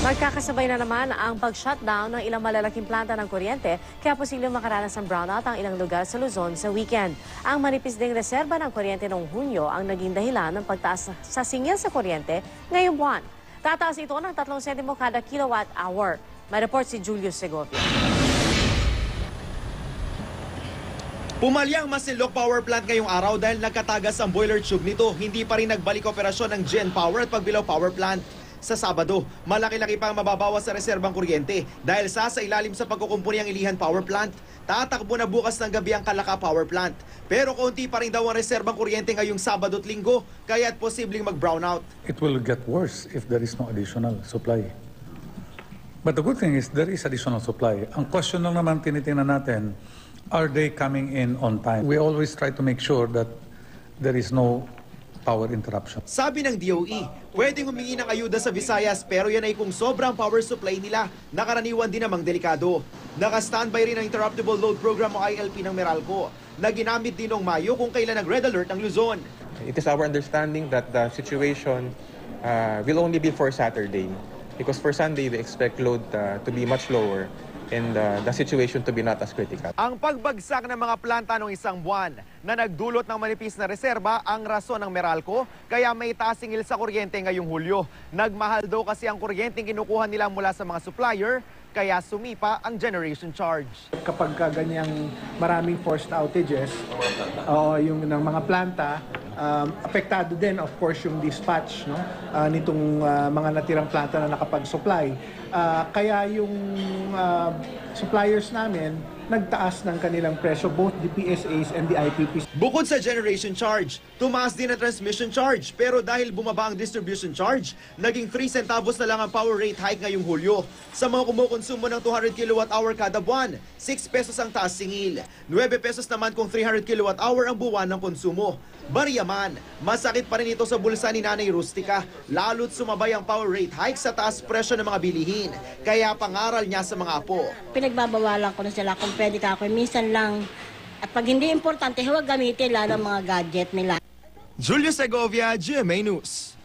Magkakasabay na naman ang pag-shutdown ng ilang malalaking planta ng kuryente kaya posibleng makaranas ng brownout ang ilang lugar sa Luzon sa weekend. Ang manipis ding reserba ng kuryente noong Hunyo ang naging dahilan ng pagtaas sa singil sa kuryente ngayong buwan. Tataas ito ng 3 sentimo kada kilowatt hour. May report si Julius Segovia. Pumalyang Masinloc Power Plant ngayong araw dahil nagkatagas ang boiler tube nito. Hindi pa rin nagbalik operasyon ng Gen Power at Pagbilao Power Plant. Sa Sabado, malaki-laki pang mababawas sa reserbang kuryente dahil sa ilalim sa pagkukumpuni ang Ilihan Power Plant. Tatakbo na bukas ng gabi ang Calaca Power Plant. Pero konti pa rin daw ang reserbang kuryente ngayong Sabado at Linggo, kaya't posibleng mag-brownout. It will get worse if there is no additional supply. But the good thing is there is additional supply. Ang question lang naman tinitingnan natin, are they coming in on time? We always try to make sure that there is no power interruption. Sabi ng DOE, pwedeng humingi ng ayuda sa Visayas pero yan ay kung sobrang power supply nila. Nakaraniwan din namang delikado. Naka-standby rin ang Interruptible Load Program o ILP ng Meralco na ginamit din noong Mayo kung kailan nag-red alert ang Luzon. It is our understanding that the situation will only be for Saturday because for Sunday we expect load to be much lower and the situation to be not as critical. Ang pagbagsak ng mga planta noong isang buwan na nagdulot ng manipis na reserba ang rason ng Meralco kaya may taas singil sa kuryente ngayong Hulyo. Nagmahal daw kasi ang kuryenteng kinukuha nila mula sa mga supplier kaya sumipa ang generation charge. Kapag ganyang maraming forced outages yung ng mga planta, apektado din of course yung dispatch nitong mga natirang planta na nakapag-supply. Kaya yung suppliers namin nagtaas ng kanilang presyo, both the PSAs and the IPPs. Bukod sa generation charge, tumaas din ang transmission charge. Pero dahil bumaba ang distribution charge, naging 3 centavos na lang ang power rate hike ngayong Hulyo. Sa mga kumukonsumo ng 200 kWh kada buwan, 6 pesos ang taas singil. 9 pesos naman kung 300 kWh ang buwan ng konsumo. Bariyaman, masakit pa rin ito sa bulsa ni Nanay Rustica, lalo't sumabay ang power rate hike sa taas presyo ng mga bilihin. Kaya pangaral niya sa mga apo. Pinagbabawalan ko na sila kung pwede ka ako, minsan lang. At pag hindi importante, huwag gamitin lang ng mga gadget nila. Julius Segovia, GMA News.